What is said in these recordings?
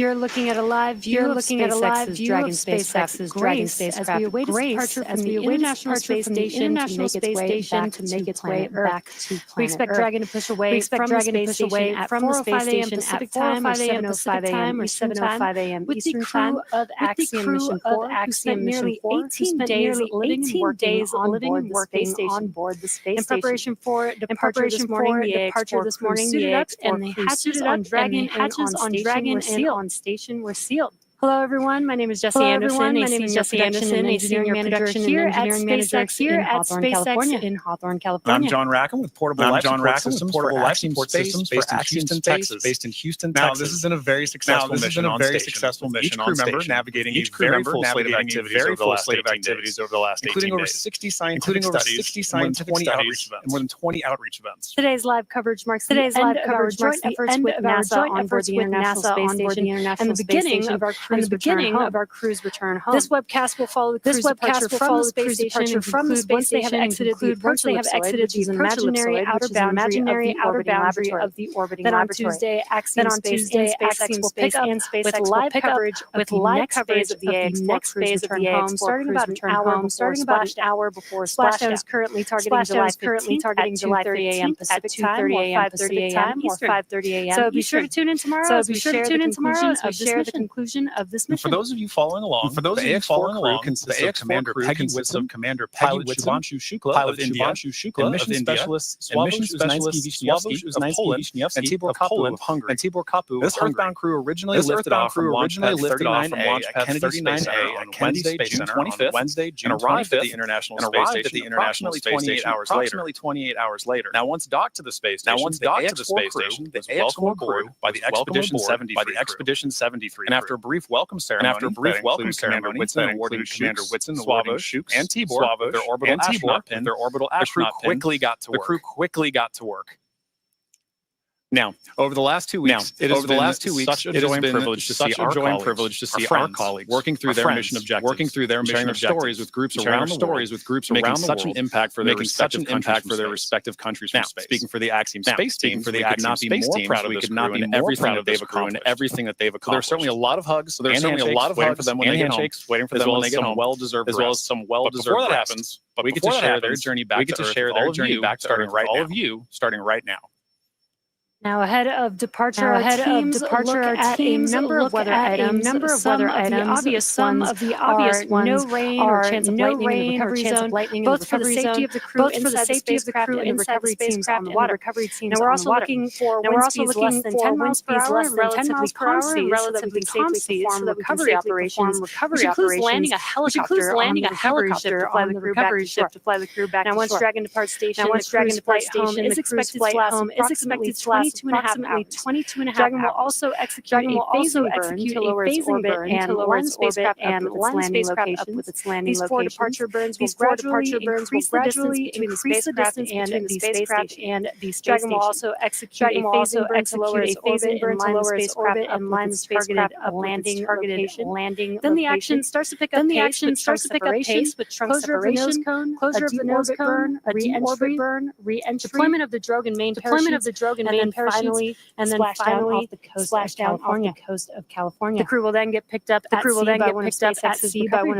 You're looking at a live view of SpaceX's Dragon spacecraft Grace as we await its departure from the International Space Station to make its way back to planet Earth. We expect Dragon to push away from the space station at 4:05 a.m. Pacific time or 7:05 a.m. Eastern time with the crew of Axiom Mission 4, who spent nearly 18 days living and working on board the space station. In preparation for departure this morning, the Ax-4 suited up and the hatches on Dragon and on station were sealed. Hello, everyone. My name is Jessie Anderson. My name is Jessie Anderson, engineering manager here at SpaceX in Hawthorne, California. I'm John Rackham with Portable Life Support Systems for Axiom Systems based in Houston, Texas. Now, this has been a very successful mission on station. Each crew member navigating a very full slate of activities over the last 18 days, including over 60 scientific studies and more than 20 outreach events. Today's live coverage marks the end of our joint efforts with NASA on board the International Space Station and the beginning of our crew's return home. This webcast will follow the crew's departure from the space station once they have exited the imaginary outer boundary of the orbiting laboratory. Then on Tuesday, Axiom Space and SpaceX will pick up with live coverage of the next phase of the Ax-4 crew's return home, starting about an hour before splashdown. Is currently targeting July 15th at 2:30 a.m. Pacific time or 5:30 a.m. Eastern. So be sure to tune in tomorrow as we share the conclusion of this mission. For those of you following along, the Ax-4 crew consists of Commander Peggy Whitson, Pilot Shubhanshu Shukla of India, and mission specialists Sławomir Uznański of Poland, and Tibor Kapu of Hungary. This Earthbound crew originally lifted off from Launchpad 39A on Wednesday, June 25th, and arrived at the International Space Station approximately 28 hours later. Now, once docked to the space station, the Ax-4 was welcomed aboard by the Expedition 73. And after a brief welcome ceremony, Commander Whitson awarding Commander Whitson, Shukes, and Tibor their orbital astronaut pin, the crew quickly got to work. Now, over the last 2 weeks, it has been such a joy and privilege to see our colleagues working through their mission objectives, sharing their stories with groups around the world, making such an impact for their respective countries from space. Speaking for the Axiom Space Team, we could not be more proud of this crew and everything that they've accomplished. There's certainly a lot of hugs, waiting for them when they get home, as well as some well-deserved rest. But before that happens, we get to share their journey back to Earth, starting right now. Now, ahead of departure, our teams look at a number of weather items. Some of the obvious ones are no rain or chance of lightning in the recovery zone, both for the safety of the crew inside the spacecraft and the recovery teams on the water. Now, we're also looking for wind speeds less than 10 miles per hour and relatively calm seas so that we can safely perform recovery operations, which includes landing a helicopter on the recovery ship to fly the crew back to shore. Now, once Dragon departs station, the crew's flight home is expected to last approximately 22.5 hours. Dragon will also execute a phasing burn to lower its orbit and line the spacecraft up with its landing location. These four departure burns will gradually increase the distance between the spacecraft and the space station. Dragon will also execute a phasing burn to lower its orbit and line the spacecraft up with its targeted landing location. Then the action starts to pick up pace with trunk separation, closure of the nose burn, a de-orbit burn, re-entry, deployment of the drogue and main parachutes, and then finally splashdown off the coast of California. The crew will then get picked up at sea by one of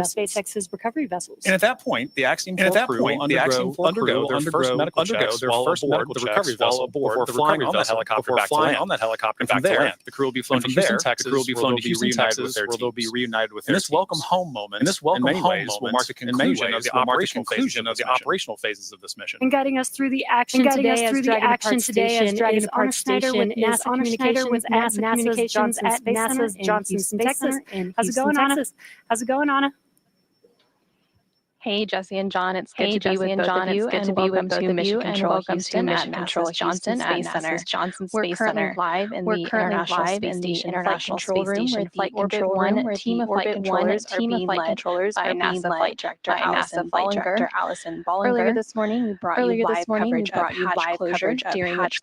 SpaceX's recovery vessels. And at that point, the Axiom 4 crew will undergo their first medical checks aboard the recovery vessel before flying on that helicopter back to land. The crew will be flown to Houston, Texas, where they'll be reunited with their teams. And this welcome home moment, will mark the conclusion of the operational phases of this mission. And guiding us through the action today as Dragon Departs Station with NASA Communications at NASA's Johnson Space Center in Houston, Texas. How's it going, Anna? Hey, Jessie and John, it's good to be with both of you, and welcome to Mission Control Houston at NASA's Johnson Space Center. We're currently live in the International Space Station Flight Control Room, where the Orbit 1 team of flight controllers are being led by NASA Flight Director Allison Bollinger. Earlier this morning, we brought you live coverage of hatch closure, during which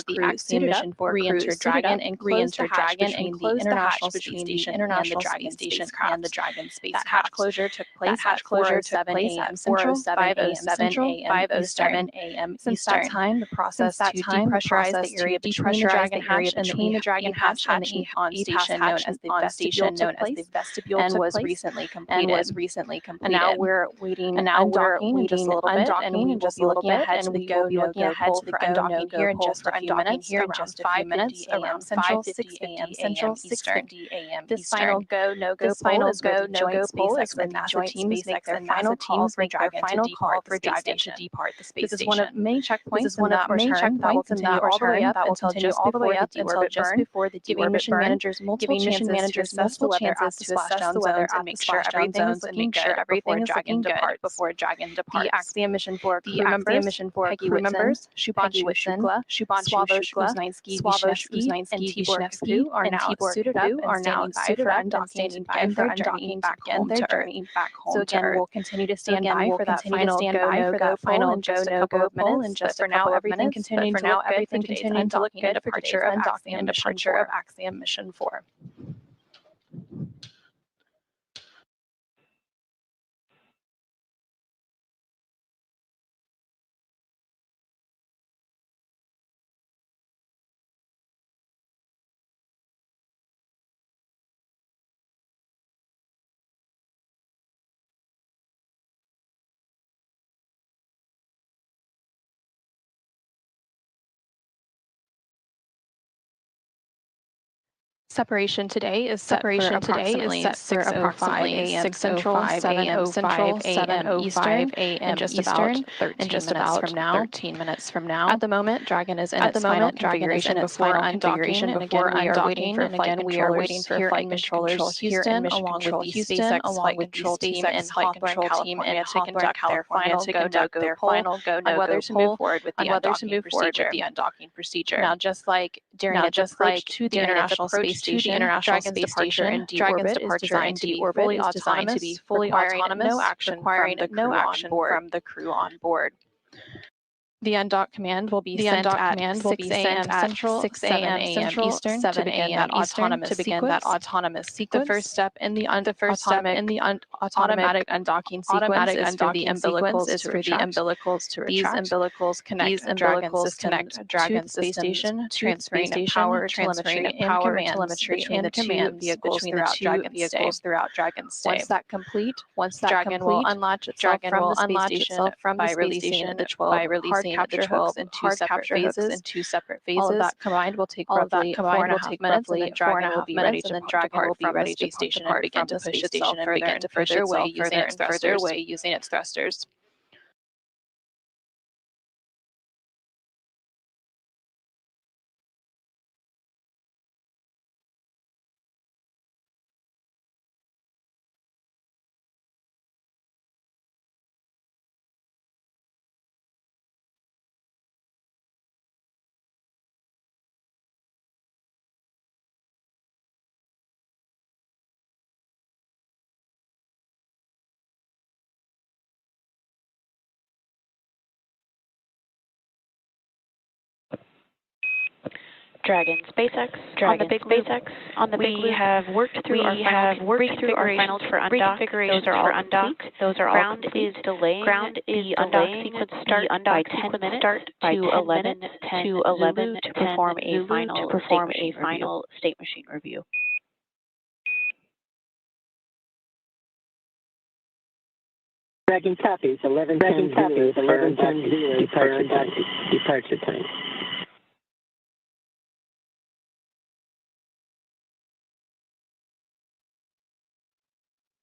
the Axiom Mission 4 crew re-entered Dragon and closed the hatch between the International Space Station and the Dragon spacecraft. That hatch closure took place at closure took place at 4:07 a.m. Central, 5:07 a.m. Eastern. Since that time, the process to depressurize the area between the Dragon hatch and the Dragon hatch and the on station known as the vestibule and was recently completed. And now we're waiting undocking in just a little bit, and we will be looking ahead to the go-no-go poll for undocking here in just a few minutes, around Central, 6:50 a.m. Eastern. This final go-no-go poll is with the joint SpaceX and NASA teams make their final call for Dragon to depart the space station. This is one of many checkpoints in that return that will continue all the way up until just before the deorbit mission managers multiple chances to assess the weather and make sure everything is looking good before Dragon departs. The Axiom mission 4 crew members, Shubhanshu Shukla, Swavosh Uznainsky, and Vishnevsky are now suited up and standing by for undocking back home. So again, we'll continue to stand by for that final go-no-go poll in just a couple of minutes. But for now, everything continuing to look good for today's departure of Axiom mission 4. Separation today is set for approximately 6:05 a.m. Central, 7:05 a.m. Eastern, and just about 13 minutes from now. At the moment, Dragon is in its final configuration before undocking, and again, we are waiting for flight controllers here in Mission Control Houston, along with the SpaceX flight control team in Hawthorne, California, to conduct their final go-no-go poll on whether to move forward with the undocking procedure. Now, just like during its approach to the International Space Station, Dragon's departure in deorbit is designed to be fully autonomous, requiring no action from the crew on board. The undock command will be sent at 6 a.m. Central, 6 a.m. Eastern, 7 a.m. to begin that autonomous sequence. The first step in the automatic undocking sequence is for the umbilicals to retract. These umbilicals connect Dragon's space station, transferring power, telemetry, and command vehicles throughout Dragon's stay. Once that Dragon will unlatch itself from the space station by releasing the 12 capture hooks in two separate phases. All of that combined will take roughly 4.5 minutes, and then Dragon will be ready to depart from the space station and begin to push itself further away using its thrusters. Dragon SpaceX, on the big loop. We have worked through our finals for undock. Those are all complete. Ground is delaying. The undock sequence start by 10 minutes to 11:10 to perform a final state machine review. Dragon copies 11:10 departure time.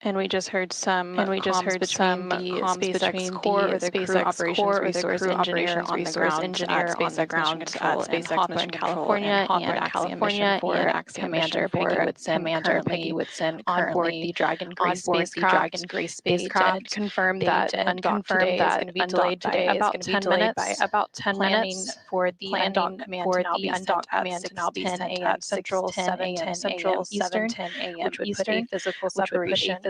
And we just heard some comms between the SpaceX core or the crew operations resource engineer on the ground at SpaceX Hawthorne, California, and Axiom Mission 4 Commander Peggy Woodson on board the Dragon Gray spacecraft confirmed that undock today is going to be delayed by about 10 minutes for the undock command to now be sent at Central, 7 a.m. Eastern, which would put a physical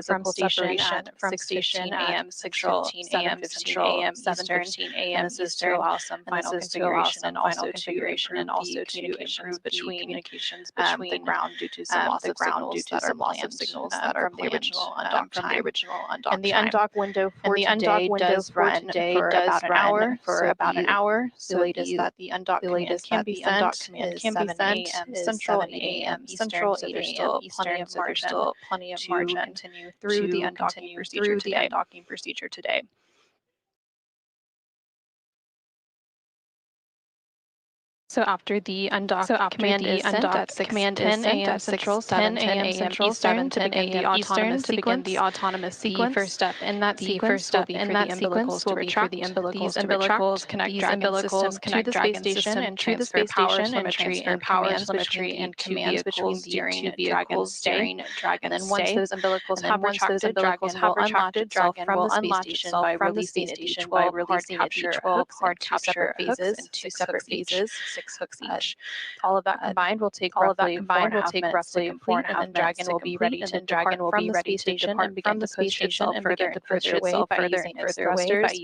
physical separation from 6:15 a.m. Central, 7:15 a.m. Eastern, and this is to allow some final configuration and also to improve communications between the ground due to some loss of signals that are planned from the original undock time. And the undock window for today does run for about an hour. So the latest that the undock command can be sent is 7 a.m. Central, 8 a.m. Eastern. So there's still plenty of margin to continue through the undocking procedure today. So after the undock command is sent at 6:10 a.m. Central, 7:10 a.m. Eastern to begin the autonomous sequence. The first step in that sequence will be for the umbilicals to retract. These umbilicals connect Dragon systems to the space station and transfer power telemetry and commands between the vehicles steering Dragon. And then once those umbilicals have retracted, Dragon will unlatch itself from the space station by releasing each hard capture phases in 2 separate phases. 6 hooks each. All of that combined will take roughly 4.5 minutes, and then Dragon will be ready to depart from the space station and begin to push itself further and further away by using its thrusters.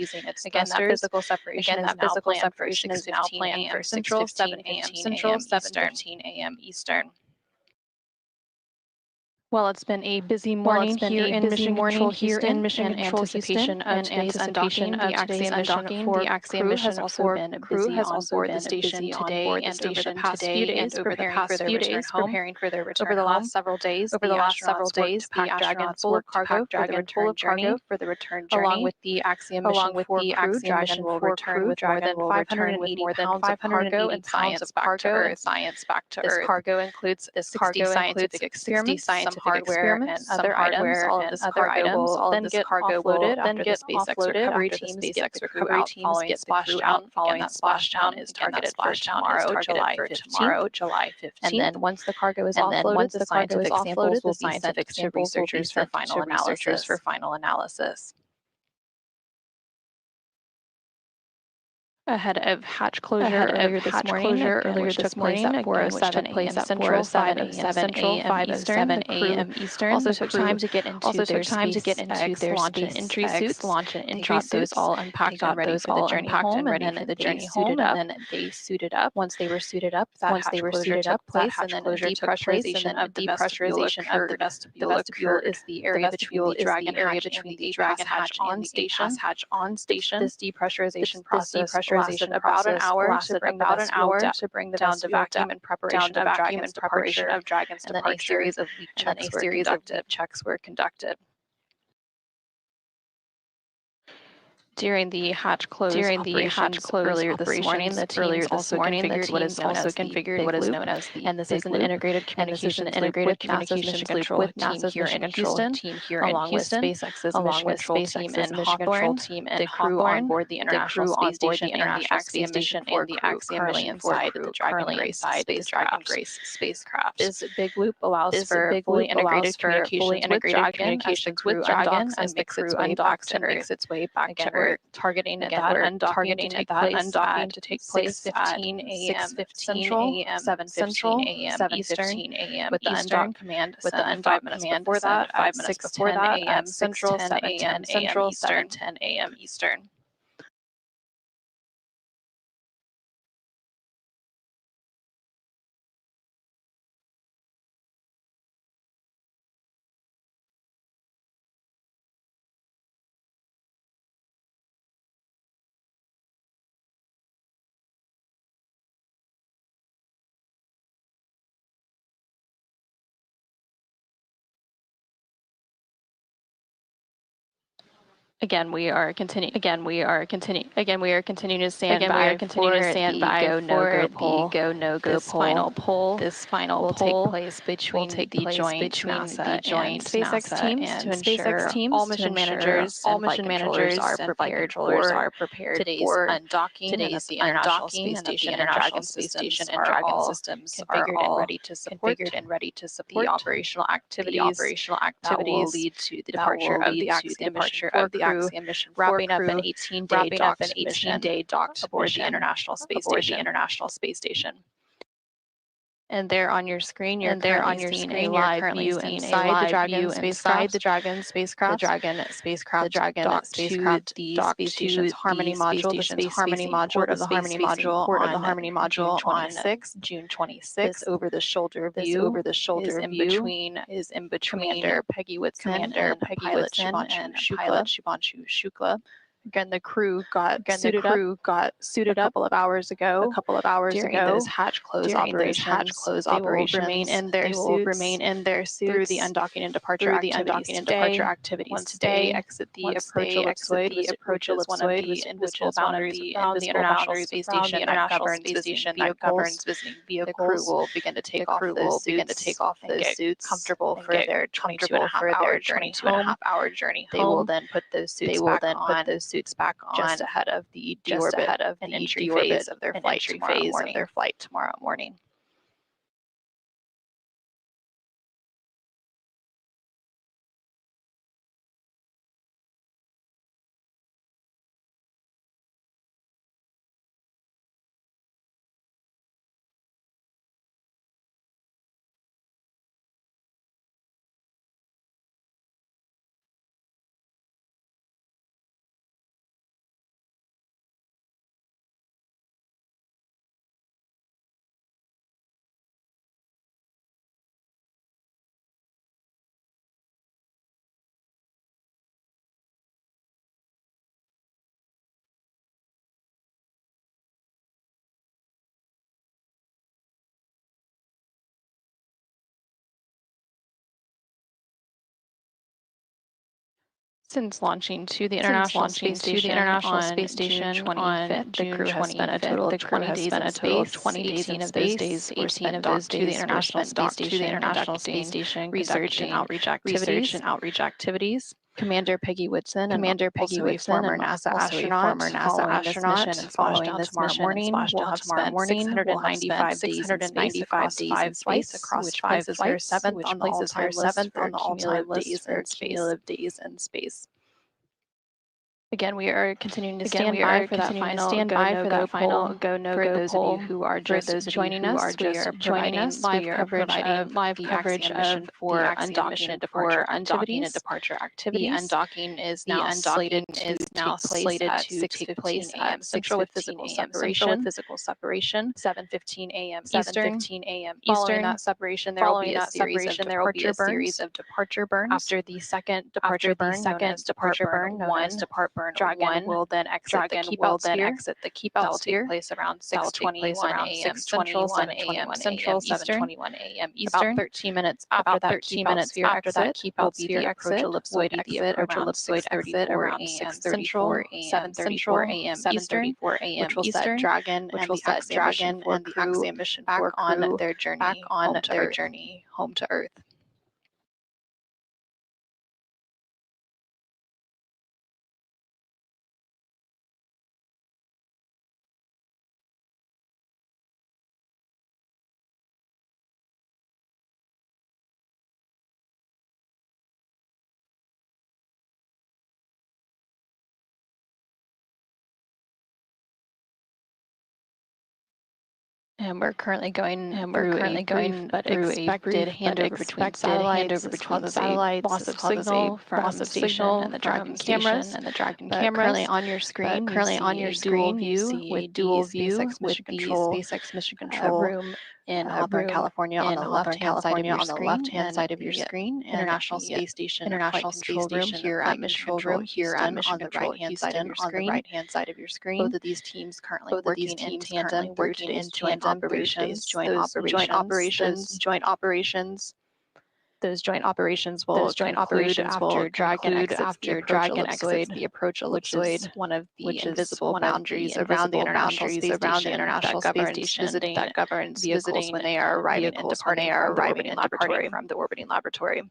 Again, that physical separation is now planned for 6:15 a.m. Central, 7:15 a.m. Eastern. Well, it's been a busy morning here in Mission Control Houston in anticipation of today's undocking. The Axiom Mission 4 crew has also been busy on board the station today and over the past few days preparing for their return home. Over the last several days, the astronauts worked to pack Dragon full of cargo for the return journey. Along with the Axiom Mission 4 crew, Dragon will return with more than 580 pounds of cargo and science back to Earth. This cargo includes 60 scientific experiments, some hardware and other items. All of this cargo will then get offloaded after the SpaceX recovery teams get splashed out. Following that splashdown is targeted for tomorrow, July 15th. And then once the cargo is offloaded, the scientific samples will be sent to researchers for final analysis. Ahead of hatch closure earlier this morning, which took place at 4:07 a.m. Central, 5:07 a.m. Eastern. Also took time to get into their SpaceX launch and entry suits. They got those all unpacked and ready for the journey home, and then they suited up. Once they were suited up, that hatch closure took place, and then depressurization of the vestibule occurred. The vestibule is the area between the Dragon hatch on station. This depressurization process lasted about an hour to bring the down to vacuum in preparation of Dragon's departure, and then a series of leak checks were conducted. During the hatch close earlier this morning, the teams also configured what is known as the and this is an integrated communications loop with NASA's mission control team here in Houston, SpaceX's mission control team in Hawthorne, on board the International Space Station and the Axiom Mission 4 currently inside the Dragon Grace spacecraft. This big loop allows for fully integrated communications with Dragon as the crew undocks and makes its way back to Earth. Targeting that undocking to take place 15 a.m. Central, 7:15 a.m. Eastern, with the undock command with the undock 5 minutes before that, 5 minutes before that a.m. Central, 7:10 a.m. Eastern, 10 a.m. Eastern. Again, we are continuing to stand by the go no go poll. This final poll will take place between the joint SpaceX teams to ensure all mission managers and are prepared for today's undocking. Today's the International Space Station and Dragon systems are all configured and ready to support the operational activities that will lead to the departure of the Axiom Mission 4 wrapping up an 18-day docked aboard the International Space Station. And there on your screen, you're currently seeing a live view inside the Dragon spacecraft. The Dragon spacecraft. The Dragon spacecraft. The Dragon spacecraft. The space station's Harmony module. The space Harmony module. The Harmony module. Port of the Harmony module on June 26th. This over-the-shoulder view. This over-the-shoulder view is in between Commander Peggy Whitson and pilot Shubhanshu Shukla. Again, the crew got suited up a couple of hours ago. During those hatch close operations, they will remain in their suits through the undocking and departure activities. Once they exit the approach ellipsoid, which is one of the invisible boundaries around the International Space Station that governs visiting vehicles. The crew will begin to take off those suits comfortable for their 22.5-hour journey home. They will then put those suits back on just ahead of the deorbit and entry phase of their flight tomorrow morning. Since launching to the International Space Station on June 25th, the crew has spent a total of 20 days in space. 18 of those days were spent docked to the International Space Station, research and outreach activities. Commander Peggy Whitson, also a former NASA astronaut, following this mission will have spent 695 days in space across 5 flights, which places her seventh on the all-time list for cumulative days in space. Again, we are continuing to stand by for that final go no-go poll. For those of you who are just joining us, we are providing live coverage of for undocking and departure activities. The undocking is now slated to take place at Central with physical separation. 7:15 a.m. Eastern. Following that separation, there will be a series of departure burns. After the second departure burn, known as depart burn 1, Dragon will then exit the keep outs here. Take place around 6:21 a.m. Central, 7:21 a.m. Eastern. About 13 minutes after that keep outs here, approach ellipsoid exit around 6:34 a.m. Central, 7:34 a.m. Eastern, which will set Dragon and the Axiom mission back on their journey home to Earth. And we're currently going through a expected handover between satellites. This causes a loss of signal from the station and the Dragon cameras. Currently on your screen, you see a dual view with the SpaceX mission control room in Hawthorne, California, on the left-hand side of your screen, International Space Station here at Mission Control Houston on the right-hand side of your screen. Both of these teams currently working in tandem through today's joint operations. Those joint operations will conclude after Dragon exits the approach ellipsoid, one of the invisible boundaries around the International Space Station that governs vehicles when they are arriving and departing from the orbiting laboratory.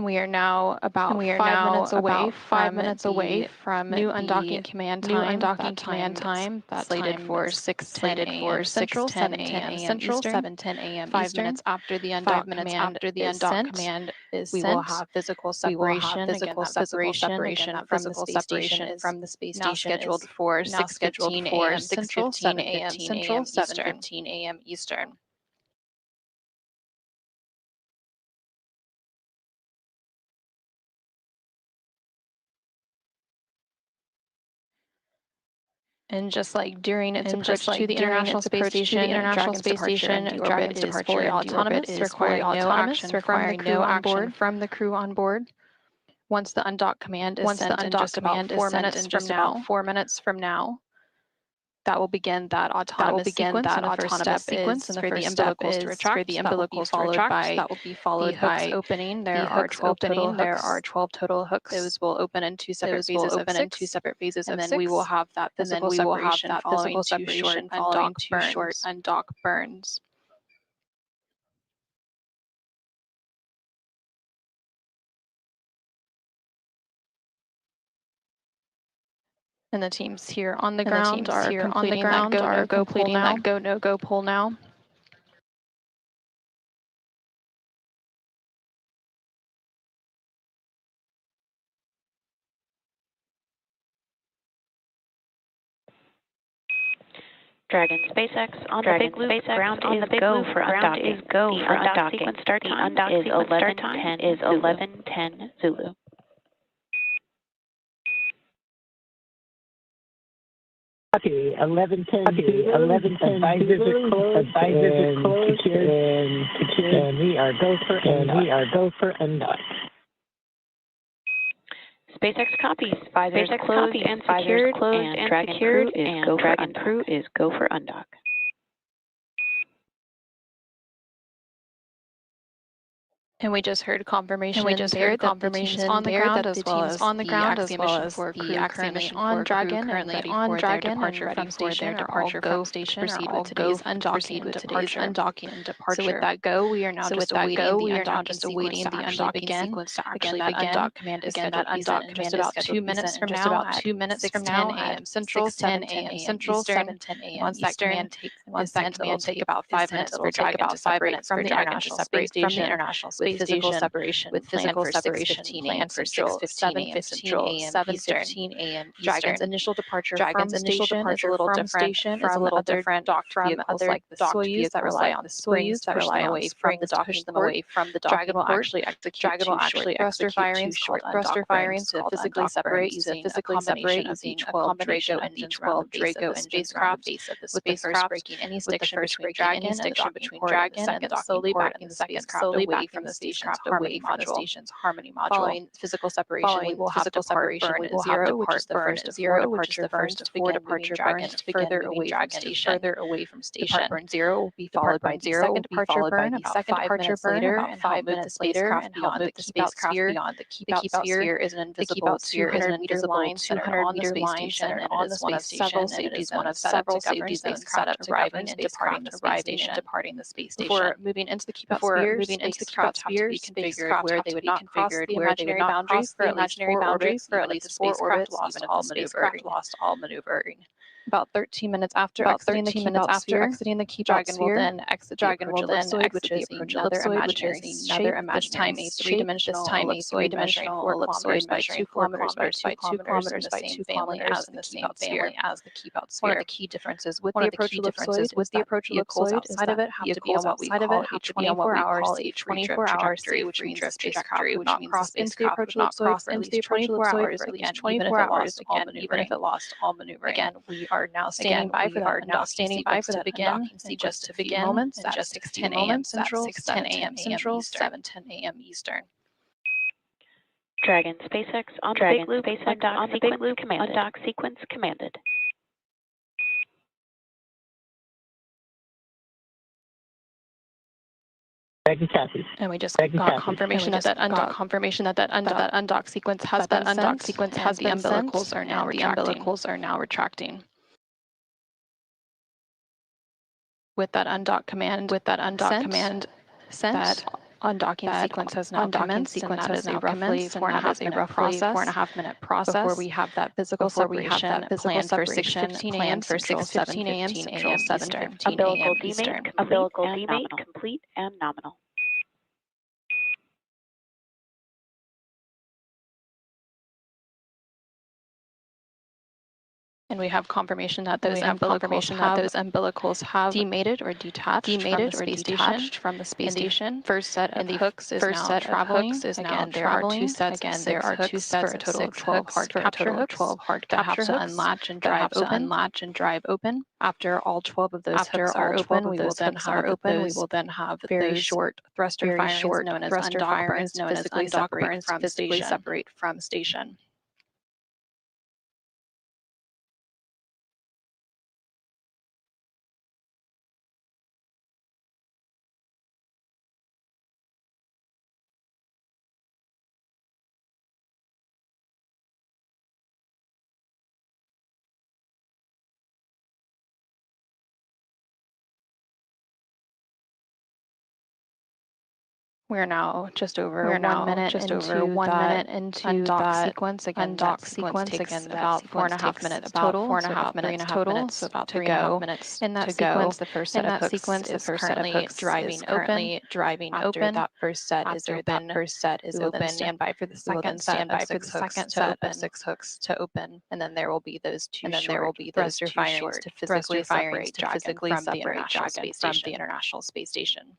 And we are now about 5 minutes away from new undocking command time. That's slated for 6:10 a.m. Central, 7:10 a.m. Central, 7:10 a.m. 5 minutes after the undock command is sent, we will have physical separation. Again, that physical separation from the space station is now scheduled for 6:15 a.m. Central, 7:15 a.m. Eastern. And just like during its approach to the International Space Station, Dragon's departure is fully autonomous, requiring no action from the crew on board. Once the undock command is sent in just about 4 minutes from now, that will begin that autonomous sequence. And the first step is for the umbilicals to retract. That will be followed by opening. There are 12 total hooks. Those will open in two separate phases, and then we will have that physical separation following two short undock burns. And the teams here on the ground are completing that go, no go pull now. Dragon SpaceX on the big loop. Ground is go for undocking. The undock sequence start time is 11:10 Zulu. Copy, 11:10 advisors are closed, secured, and we are go for undock. SpaceX copies. Visors closed and secured, and Dragon crew is go for undock. And we just heard confirmation that the teams on the ground, as well as the Axiom mission on Dragon, currently on Dragon, departure from station, proceed with today's undocking and departure. So with that go, we are now just awaiting the undocking sequence to actually begin. That undock command is scheduled to be just about 2 minutes from now, at 6:10 a.m. Central, 7:10 a.m. Central, 7:10 a.m. Once that command it will take about 5 minutes for Dragon to separate from the International Space Station. With physical separation planned for 6:15 a.m. Central, 7:15 a.m. Dragon's initial departure from station is a little different from other docked vehicles like the Soyuz that rely on the springs to push them away from the docking. Dragon will actually execute two short thruster firings to physically separate using a combination of the 12 Draco engines around the base of the spacecraft, with the first breaking any stiction between Dragon and the docking port, and the second slowly backing the spacecraft away from the station's harmony module. Following physical separation, we will have depart burn zero, which is the first of four departure burns to begin further away from station. Depart burn zero will be followed by the second departure burn about 5 minutes later, and 5 minutes later, and beyond the spacecraft beyond the keep-out sphere is an invisible 200-meter line centered on the space station, and it is one of several safety zones set up to govern spacecraft arriving and departing the space station. Before moving into the keep-out sphere, be configured where they would not cross the imaginary boundaries for at least 4 orbits, lost all maneuvering. About 13 minutes after exiting the keep-out sphere, Dragon will then exit the ellipsoid, which is another imaginary three-dimensional ellipsoid measuring 4 kilometers by 2 kilometers in the same family as the keep-out sphere. One of the key differences with the approach ellipsoid outside of it have to be on what we call a 24 hour trajectory, which means the spacecraft would not cross into the approach ellipsoid for at least 24 hours, even if it lost all maneuvering. Again, we are now standing by for that undocking sequence to begin moments at 6:10 a.m. Central, 7:10 a.m. Eastern. Dragon SpaceX on the big loop undock sequence commanded. And we just got confirmation that undock sequence has been sent. The umbilicals are now retracting. With that undock command sent, undocking sequence has now commenced, and that is a roughly 4.5 minute process before we have that physical separation planned for 6:15 a.m. Central, 7:15 a.m. Eastern. Umbilical demate complete and nominal. And we have confirmation that those umbilicals have demated or detached from the space station. First set of hooks is now traveling. Again, there are two sets for a total of 12 hard capture hooks that have to unlatch and drive open. After all 12 of those hooks are open, we will then have very short thruster firings known as undock burns to physically separate from station. We're now just over 1 minute into that undock sequence. Again, that sequence takes about 4.5 minutes total. So about 3.5 minutes in that sequence. The first set of hooks is currently driving open. After that first set is open, we will then stand by for the second set of 6 hooks to open. And then there will be those two short thruster firings to physically separate Dragon from the International Space Station.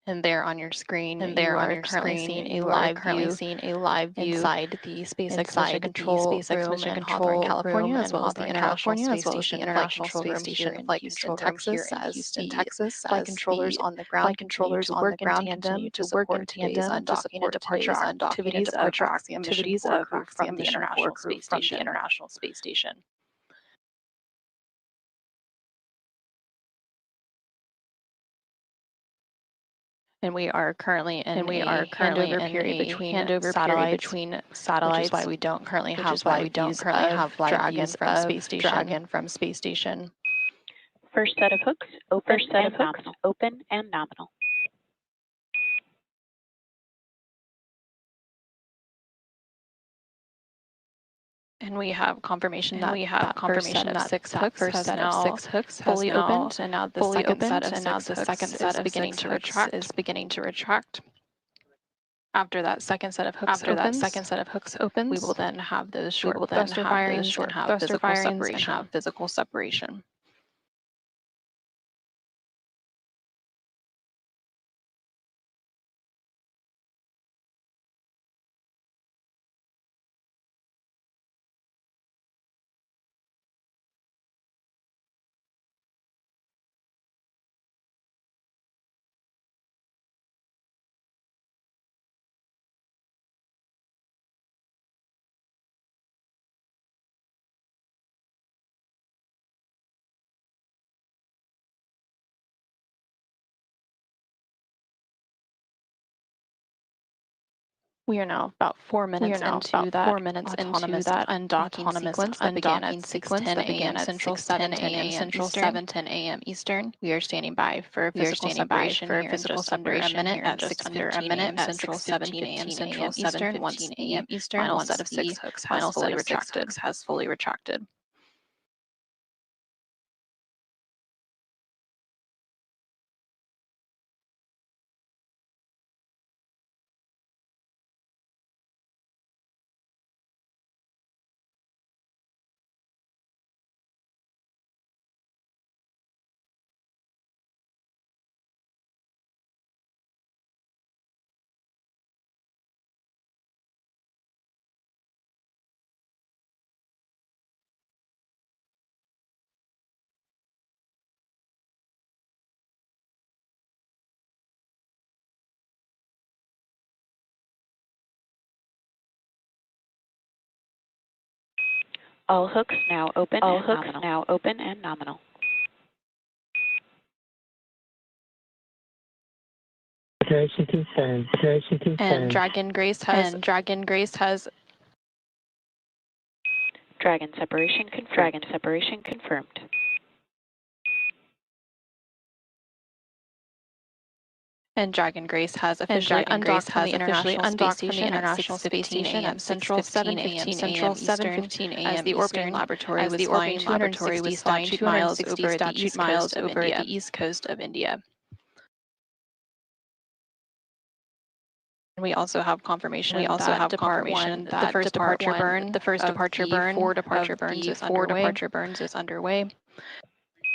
And there on your screen, you are currently seeing a live view inside the SpaceX mission control room in Hawthorne, California, as well as the International Space Station room here in Houston, Texas, as the flight controllers on the ground continue to work in tandem to support today's undocking and departure activities of the crew from the International Space Station. And we are currently in a handover period between satellites, which is why we don't currently have live views of Dragon from Space Station. First set of hooks, open and nominal. And we have confirmation that first set of 6 hooks fully opened, and now the second set of 6 is beginning to retract. After that second set of hooks opens, we will then have those short thruster firings and have physical separation. We are now about 4 minutes into that undocking sequence that began at 6:10 a.m. Central, 7:10 a.m. Eastern. We are standing by for physical separation here in just under a minute at 6:15 a.m. Central, 7:15 a.m. Eastern. Once the final set of 6 hooks has fully retracted. All hooks now open and nominal. Operation confirmed. And Dragon Grace has Dragon separation confirmed. And Dragon Grace has officially undocked from the International Space Station at 6:15 a.m. Central, 7:15 a.m. Eastern, as the orbiting laboratory was flying 260 statute miles over the east coast of India. We also have confirmation. The first departure burn, 4 departure burns is underway.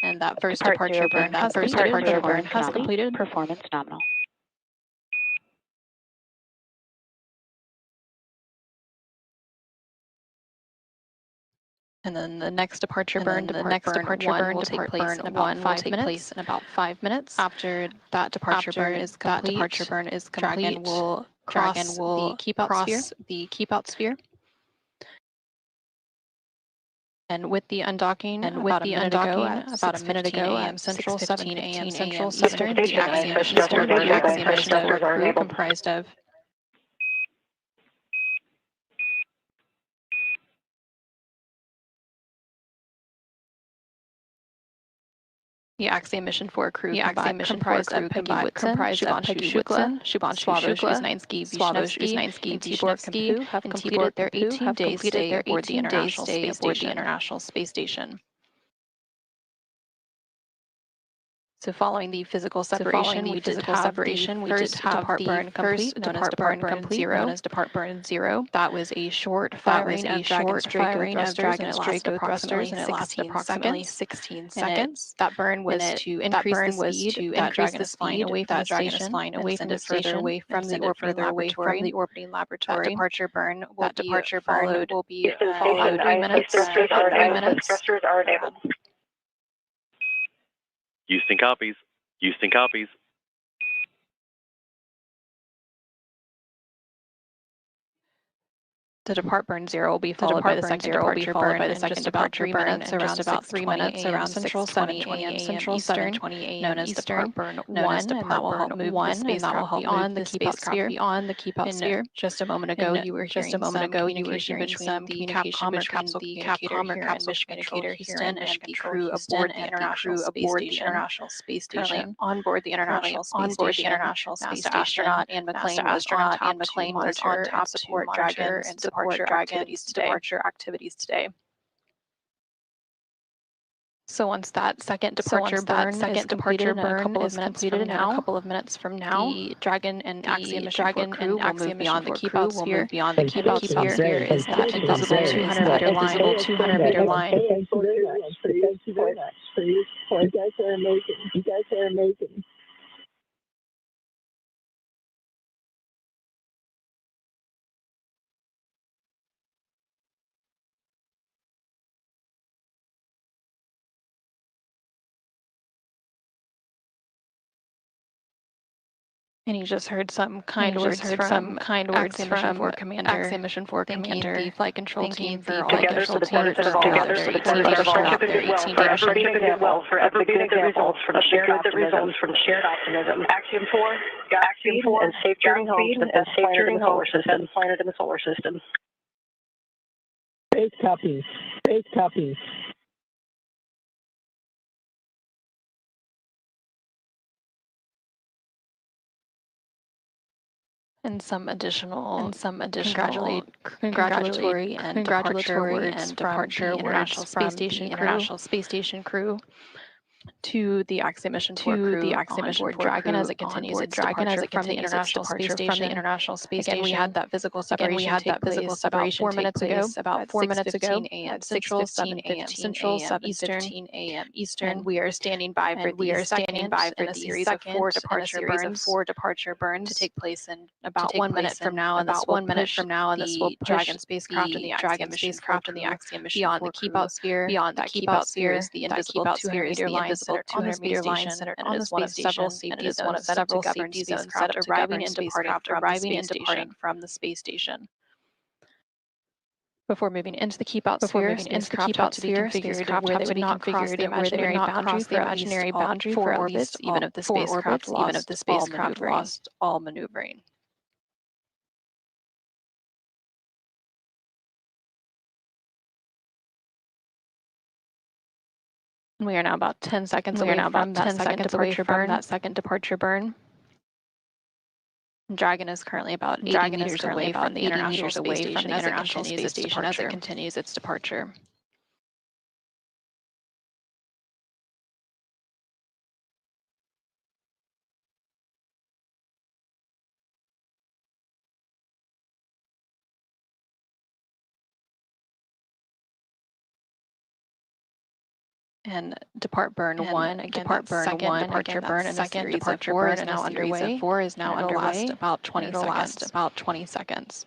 And that first departure burn has completed. Performance nominal. And then the next departure burn will take place in about 5 minutes. After that departure burn is complete, Dragon will cross the keep out sphere. And with the undocking, about a minute ago at Central, 7:15 a.m. Central, Eastern, the Axiom crew comprised of the Axiom Mission 4 crew comprised of Shubhanshu Shukla, Swavosh Uznansky, Vishnevsky, and Tibor Kampu have completed their 18-day stay aboard the International Space Station. So following the physical separation, we did have the first depart burn complete, known as depart burn 0. That was a short firing of Dragon's Draco thrusters, and it lasted approximately 16 seconds. That burn was to increase the speed that Dragon is flying away from the station, and send it further away from the orbiting laboratory. That departure burn will be followed 3 minutes. Thrusters are enabled. Houston copies. Houston copies. The depart burn 0 will be followed by the second departure burn, and just about 3 minutes, around 7:20 a.m. Central, Eastern, known as depart burn 1, and that will help move the spacecraft beyond the keep out sphere. Just a moment ago, you were hearing some communication between the capsule communicator here in Mission Control Houston and the crew aboard the International Space Station. On board the International Space Station, NASA Astronaut and McLean was on top to support Dragon and departure activities today. So once that second departure burn is completed in a couple of minutes from now, the Dragon and Axiom Mission 4 crew will move beyond the keep out sphere. The keep out sphere is that invisible 200-meter line. Thank you very much. You guys are amazing. You guys are amazing. And you just heard some kind words from Axiom Mission 4 Commander, thanking the flight control team for all their support throughout their 18-day mission. For ever being a good results from shared optimism. Axiom 4, Godspeed, and safe journey home to the best planet in the solar system. Space copies. Space copies. And some additional congratulatory and departure words from the International Space Station crew to the Axiom Mission 4 crew on board Dragon as it continues its departure from the International Space Station. Again, we had that physical separation take place about 4 minutes ago, at 6:15 a.m. Central, 7:15 a.m. Eastern. And we are standing by for the second in a series of 4 departure burns to take place in about 1 minute from now. And this will push Dragon spacecraft and the Axiom spacecraft beyond the keep out sphere. Beyond that keep out sphere is the invisible 200-meter line centered on the space station, and it is one of several safety zones set up to govern spacecraft arriving and departing from the space station. Before moving into the keep out sphere, spacecraft had to be configured where they would not cross the imaginary boundary for orbits, even if the spacecraft lost all maneuvering. We are now about 10 seconds away from that second departure burn. Dragon is currently about 80 meters away from the International Space Station as it continues its departure. And depart burn 1 again. Depart burn 1 departure burn and second departure burn is now underway. 4 is now underway. Last about 20 seconds.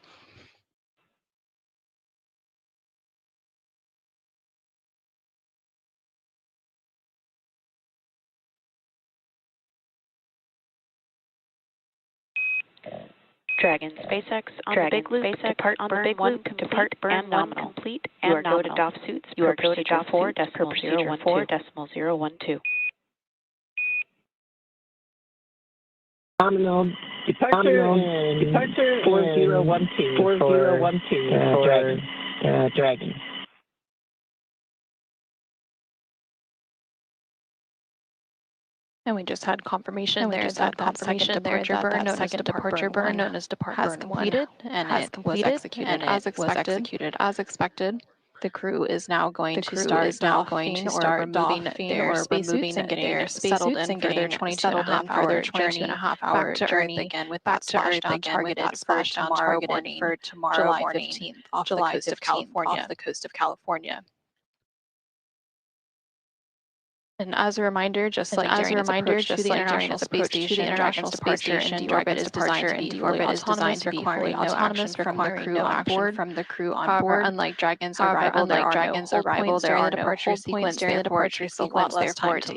Dragon SpaceX on the big loop, depart on the big loop, depart burn 1 complete and nominal. You are go to DOF suits, you are go to DOF 4.012. Nominal departure 4012 for Dragon. And we just had confirmation there that second departure burn known as depart burn 1 and it was executed as expected. The crew is now going to start removing their spacesuits and getting settled in for their 22.5-hour journey again with that splashdown targeted for tomorrow morning, July 15th, off the coast of California. And as a reminder, just like during its approach to the International Space Station, Dragon's departure and deorbit is designed to be fully autonomous, requiring no action from the crew on board. Unlike Dragon's arrival, there are no hold points during the departure sequence. Therefore, it takes a lot less time to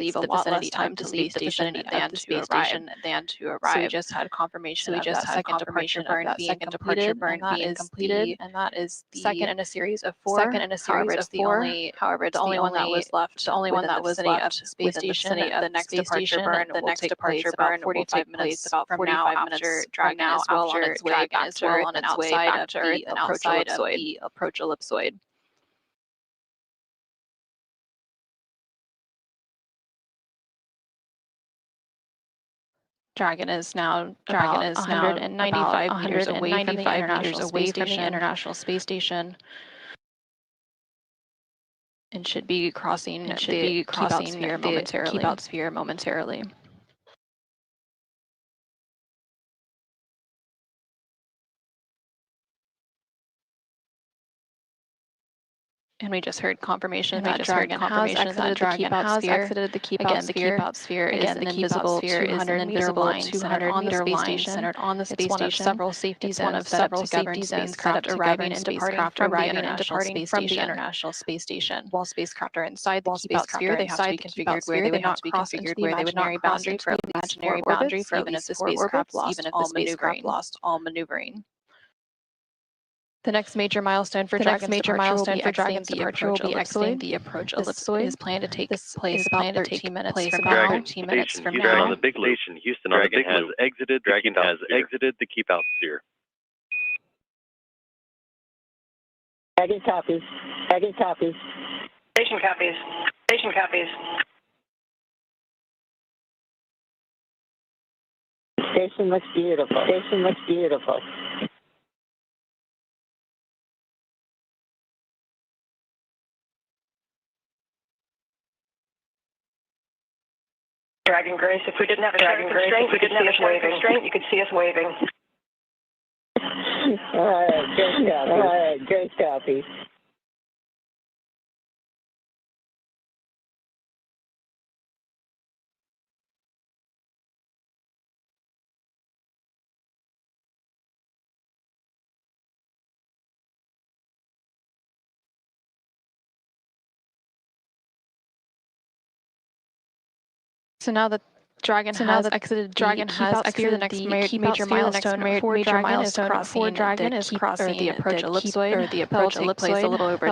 leave the vicinity of the space station than to arrive. So we just had confirmation of that second departure burn being completed, and that is the second in a series of 4. However, it's the only one that was left. The only one that was left. Space station, the next departure burn will take place about 45 minutes from now after Dragon is well on its way back to Earth and outside of the approach ellipsoid. Dragon is now 195 meters away from the International Space Station. And should be crossing the keep out sphere momentarily. And we just heard confirmation that Dragon has exited the keep out sphere. The keep out sphere is an invisible 200-meter line centered on the space station. It's one of several safety zones set up to govern spacecraft arriving and departing from the International Space Station. While spacecraft are inside the keep out sphere, they have to be configured where they would not cross into the imaginary boundary for even if the spacecraft lost all maneuvering. The next major milestone for Dragon's departure will be exiting the approach ellipsoid. Is planned to take place about 13 minutes from now. On the big station, Houston on the big loop. Dragon has exited the keep out sphere. Dragon copies. Station copies. Station looks beautiful. Dragon Grace, if we didn't have a Dragon constraint, you could see us waving. All right, great copy. So now that Dragon has exited the next major milestone for Dragon is crossing the approach ellipsoid. The approach will take place a little over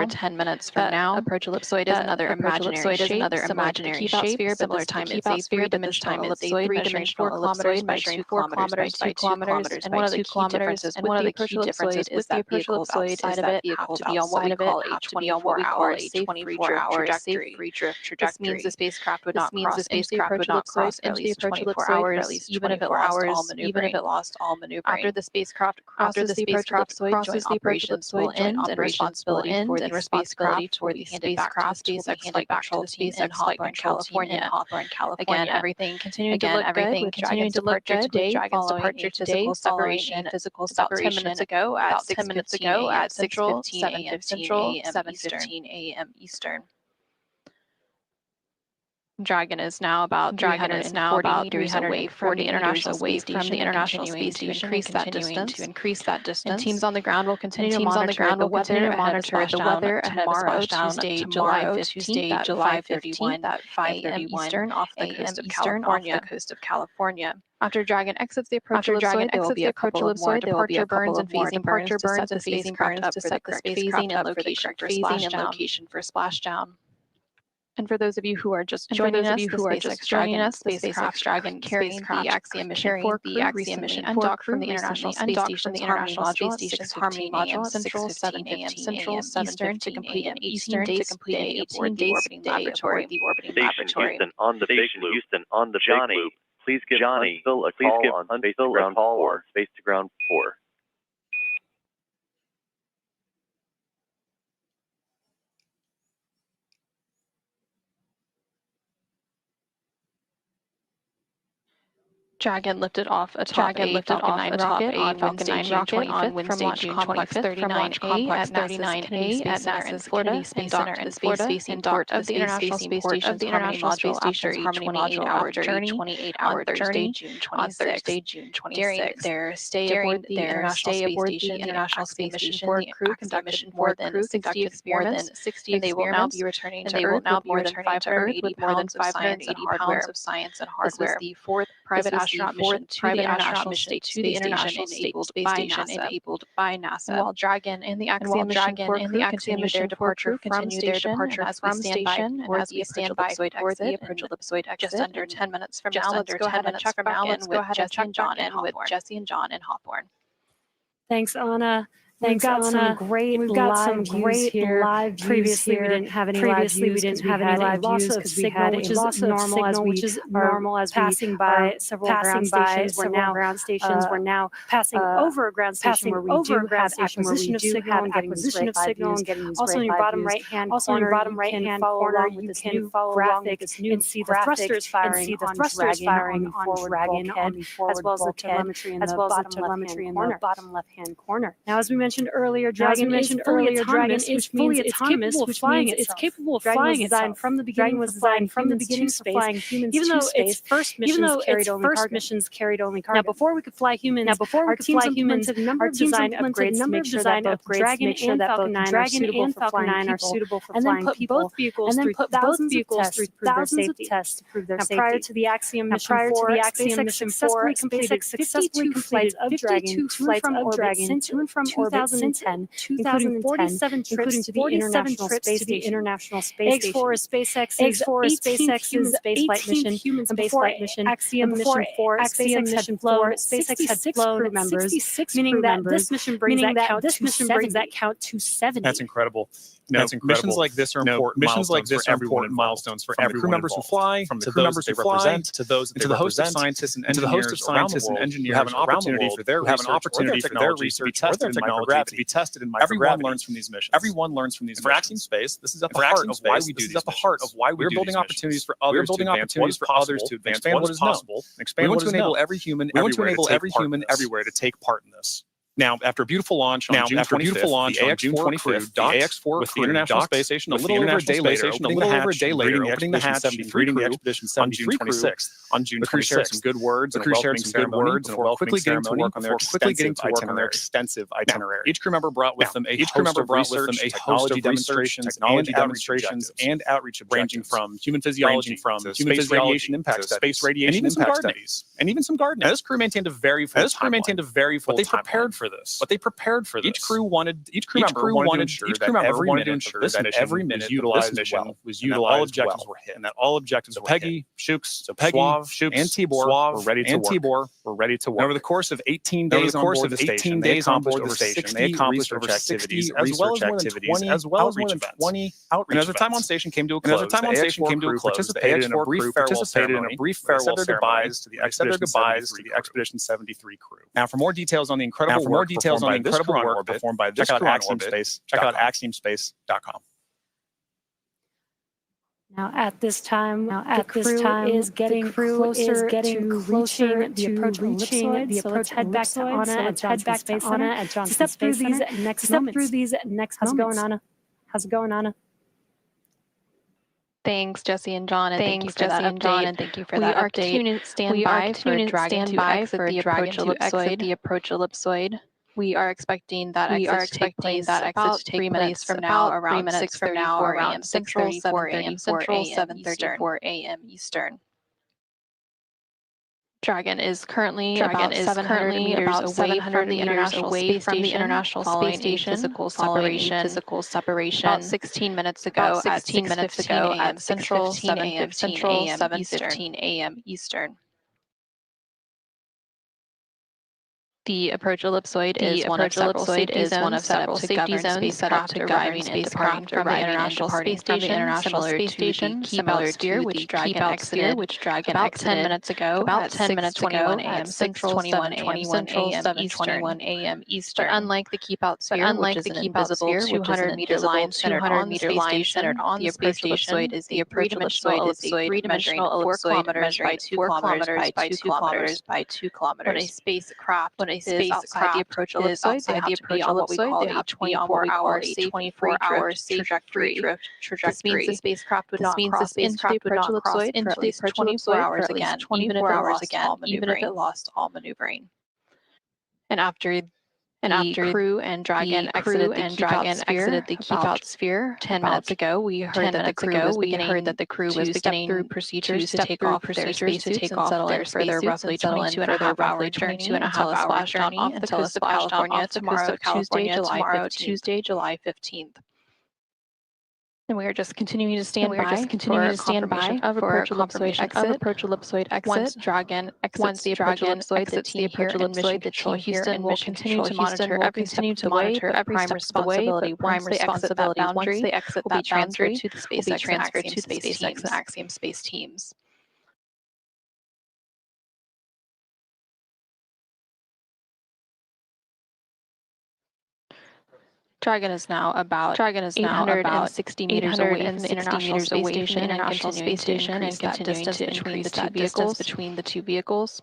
10 minutes from now. Approach ellipsoid is another imaginary shape, similar time it's a three-dimensional ellipsoid measuring 4 kilometers by 2 kilometers by 2 kilometers. And one of the key differences with the approach ellipsoid is that vehicles outside of it have to be on what we call a 24-hour safe free drift trajectory. This means the spacecraft would not cross into spacecraft would not cross for at least 24 hours, even if it lost all maneuvering. After the spacecraft crosses the approach ellipsoid, joint operations will end, and responsibility for the spacecraft will be handed back to SpaceX flight control team in Hawthorne, California. Again, everything continuing to look good with Dragon's departure today, following a physical separation about 10 minutes ago at 6:15 Central, 7:15 a.m. Eastern. Dragon is now about 340 meters away from the International Space Station, to increase that distance. And teams on the ground will continue to monitor the weather ahead of splashdown Tuesday, July 15th at 5:30 Eastern off the coast of California. After Dragon exits the approach ellipsoid, there will be a couple of more departure burns and phasing burns to set the spacecraft up for the correct phasing and location for splashdown. And for those of you who are just joining us, the SpaceX Dragon carrying the Axiom Mission 4 crew undocked from the International Space Station's Harmony module at 6:15 Central, 7:15 Eastern to complete an 18-day aboard the orbiting laboratory. Houston on the big loop. Houston on the big loop. Please give Huntsville a call on Space to Ground 4. Space to Ground 4. Dragon lifted off atop a Falcon 9 rocket on Wednesday, June 25th from Launch Complex 39A at NASA's Florida Space Center in Florida and docked of the International Space Station's Harmony module after a 28-hour journey on Thursday, June 26th. During their stay aboard the International Space Station, the crew conducted more than 60 experiments, and they will now be returning to Earth with more than 580 pounds of science and hardware. This was the fourth private astronaut mission to the International Space Station enabled by NASA. While Dragon and the Axiom Mission 4 crew continue their departure from station, as we stand by for the approach ellipsoid exit, just under 10 minutes from now, let's go ahead and check back in with Jesse and John in Hawthorne. Thanks, Anna. We've got some great live views here. Previously, we didn't have any live views because we had a loss of signal, which is normal as passing by several ground stations. We're now passing over a ground station where we do have acquisition of signal and getting these also in your bottom right-hand corner, you can follow along with this new and see the thrusters firing on Dragon on the forward bulkhead, as well as the telemetry in the bottom left-hand corner. Now, as we mentioned earlier, Dragon is fully autonomous, which means it's capable of flying itself. Dragon was designed from the beginning for flying humans even though its first missions carried only cargo. Now, before we could fly humans, our teams implemented a number of design upgrades to make sure that both Dragon and Falcon 9 are suitable for flying people, and then put both vehicles through thousands of tests to prove their safety. Prior to the Axiom Mission 4, SpaceX successfully completed of Dragon to and from orbit since 2010, including 47 trips to the International Space Station. Ax-4 is SpaceX's 18th human spaceflight mission. Axiom Mission 4, SpaceX had flown crew members, meaning that this mission brings that count to 70. That's incredible. Missions like this are important milestones for everyone. Crew members who fly, from the crew members they represent, to those to the host of scientists and engineers who have an opportunity for their research or their technology to be tested in microgravity. Everyone learns from these missions. For Axiom Space, this is at the heart of why we do these missions. We're building opportunities for others to advance what is possible. We want to enable every human everywhere to take part in this. Now, after a beautiful launch on June 25th, the Ax-4 with the International Space Station a little over a day later, opening the hatch, reading the Expedition 73 crew on June 26th. The crew shared some good words and before quickly getting to work on their extensive itinerary. Each crew member brought with them a host of research, technology demonstrations, and outreach ranging from human physiology to space radiation impact studies, and even some gardening. Now, this crew maintained a very full timeline. They prepared for for this. Each crew member wanted to ensure that every minute of this mission was utilized all objectives were hit, and that all objectives were hit. Peggy, Shukes, and Tibor were ready to work. Over the course of 18 days on board the station, they accomplished over 60 research activities, as well as more than 20 outreach events. And as the time on station came to a close, the Ax-4 crew participated in a brief farewell ceremony. They said their goodbyes to the Expedition 73 crew. Now, for more details on the incredible work performed by this crew on orbit, check out axiomspace.com. Now, at this time, the crew is getting closer to reaching the approach ellipsoid. So let's head back to Anna at Johnson Space Center to step through these next moments. How's it going, Anna? How's it going, Anna? Thanks, Jesse and John, and thank you for that update. We are continuing to stand by for Dragon to exit the approach ellipsoid. We are expecting that exit to take place about 3 minutes from now, around 6:34 a.m. Central, 7:34 a.m. Eastern. Dragon is currently about 700 meters away from the International Space Station, physical separation. About 16 minutes ago at 6:15 a.m. Central, 7:15 a.m. Eastern. The approach ellipsoid is one of several safety zones set up to govern spacecraft from the International Space Station, similar to the Dragon exited about 10 minutes ago at 6:21 a.m. Central, 7:21 a.m. Eastern. But unlike the keep out sphere, which is an invisible 200-meter line centered on the space station, the approach ellipsoid is a three-dimensional ellipsoid measuring 4 kilometers by 2 kilometers by 2 kilometers. When a spacecraft is outside the approach ellipsoid, they have to be on what we call a 24-hour trajectory. This means the spacecraft would not cross into the approach ellipsoid for at least 24 hours again, even if it lost all maneuvering. And after the crew and Dragon exited the keep out sphere 10 minutes ago, we heard that the crew was beginning through procedures to take off their spacesuits and settle in for their roughly 22.5-hour journey until a splashdown off the coast of California tomorrow, Tuesday, July 15th. And we are just continuing to stand by for approach ellipsoid exit. Once Dragon exits the approach ellipsoid, the team here in Houston will continue to monitor every step of the way. Prime responsibility once they exit that boundary will be transferred to the SpaceX and Axiom Space teams. Dragon is now about 860 meters away from the International Space Station and continuing to increase that distance between the two vehicles.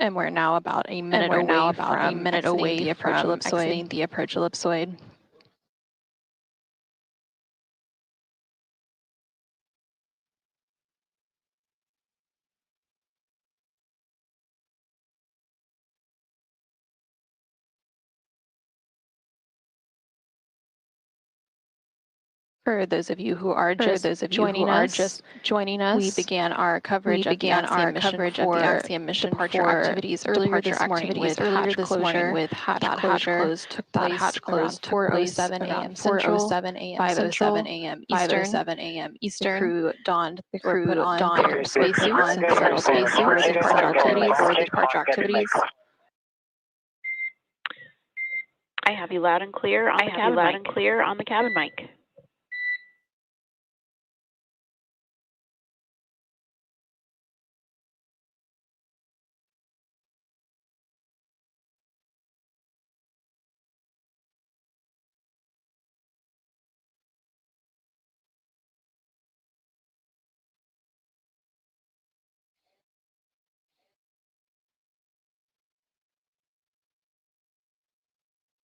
And we're now about a minute away from exiting the approach ellipsoid. For those of you who are just joining us, we began our coverage of the Axiom mission departure activities earlier this morning with hatch closure. Took place around 4:07 a.m. Central, 5:07 a.m. Eastern. The crew put on their spacesuits and settled for the departure activities. I have you loud and clear on the cabin mic.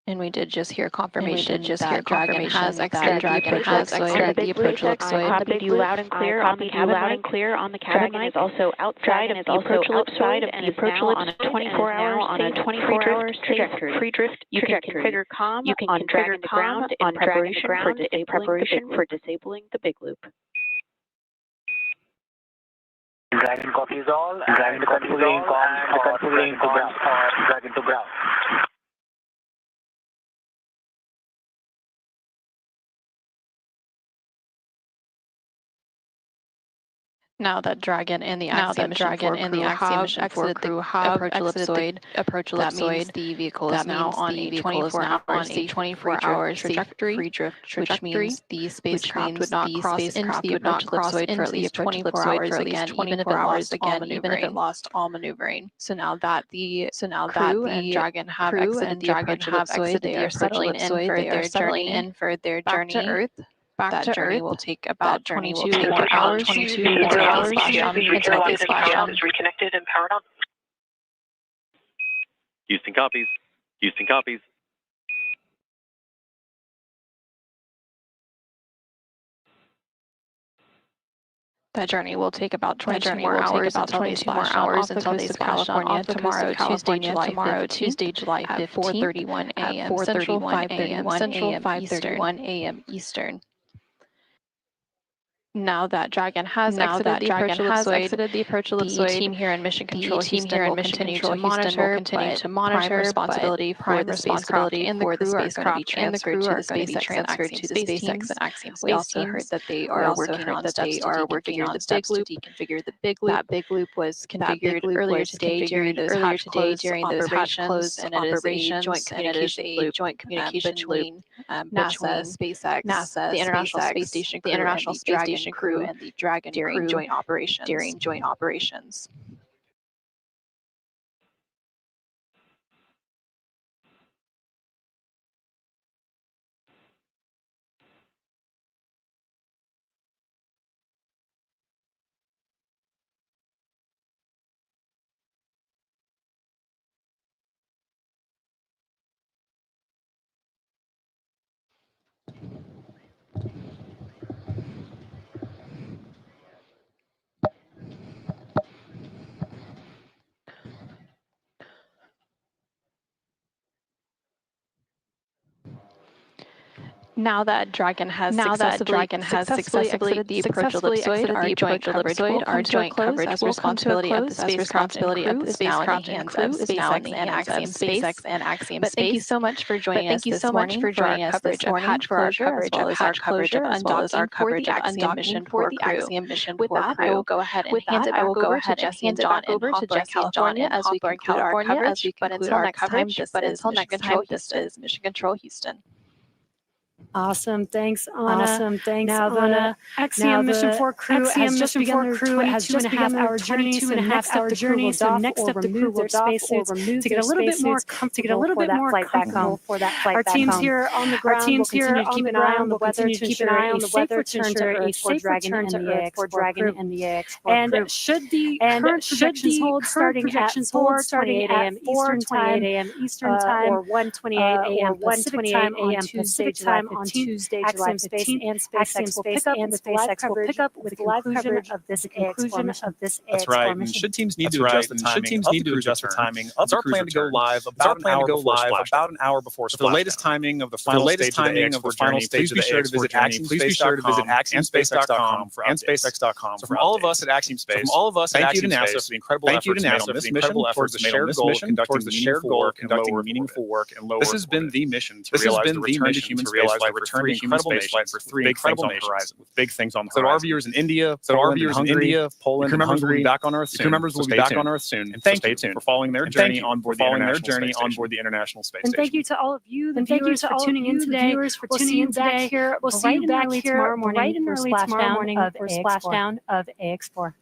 And we did just hear confirmation that Dragon has exited the approach ellipsoid. Copied you loud and clear on the cabin mic. Is also outside of the approach ellipsoid and is now on a 24-hour trajectory. Pre-drift. You can configure COM on Dragon to ground in preparation for disabling the big loop. Dragon copies all. Dragon configuring Dragon to ground. Now that Dragon and the Axiom Mission 4 crew have exited the approach ellipsoid, the vehicle is now on a 24-hour trajectory, which means the spacecraft would not cross into the approach ellipsoid for at least 24 hours again, even if it lost all maneuvering. So now that the crew and Dragon have exited the approach ellipsoid, they are settling in for their journey to Earth. That journey will take about 22 hours until they splash down. Is reconnected and powered up. Houston copies. Houston copies. That journey will take about 22 more hours until they splash California tomorrow, Tuesday, July 15th at 4:31 a.m. Central, 5:31 a.m. Eastern. Now that Dragon has exited the approach ellipsoid, the team here in Mission Control Houston will continue to monitor, prime responsibility for the spacecraft and the crew are going to be transferred to the SpaceX and Axiom space teams. We also heard that they are working on steps to deconfigure the big loop. That big loop was configured earlier today during those hatch close, and it is a joint communication loop between SpaceX, the International Space Station crew and the Dragon during joint operations. Now that Dragon has successfully exited the approach ellipsoid, our joint coverage as responsibility of the spacecraft and crew is now in the hands of SpaceX and Axiom Space. Thank you so much for joining us this morning for our coverage of hatch closure, as well as our coverage of undocking for the Axiom Mission 4 crew. With that, I will go ahead and hand it back over to Jesse and John in California as we conclude our coverage. But until next time, this is Mission Control Houston. Awesome. Thanks, Anna. Now the Axiom Mission 4 crew has just begun their 22.5-hour journey. So next up the crew will remove their spacesuits to get a little bit more comfortable for that flight back home. Our teams here on the ground will continue to keep an eye on the weather to ensure a safe return to Earth for Dragon and the Ax-4 crew. And should the current projections hold starting at 4:28 a.m. Eastern Time or 1:28 a.m. Pacific time on Tuesday, July 15th, and SpaceX will pick up with the live coverage of this Ax-4 mission. That's right. And should teams need to adjust the timing, it's our plan to go live about an hour before splashdown. For the latest timing of the final stage of the Ax-4 please be sure to visit axiomspace.com and SpaceX.com. So from all of us at Axiom Space, thank you to NASA for the incredible efforts made on this mission towards the shared goal of conducting meaningful work in low Earth orbit. This has been the mission to realize the return to human spaceflight for three incredible nations with big things on the horizon. So to our viewers in India, Poland, and Hungary, back on Earth soon. Crew members will be back on Earth soon. And thank you for following their journey on board the International Space Station. And thank you to all of you, the viewers, for tuning in today. We'll see you back here. We'll see you back here tomorrow morning for splashdown of Ax-4.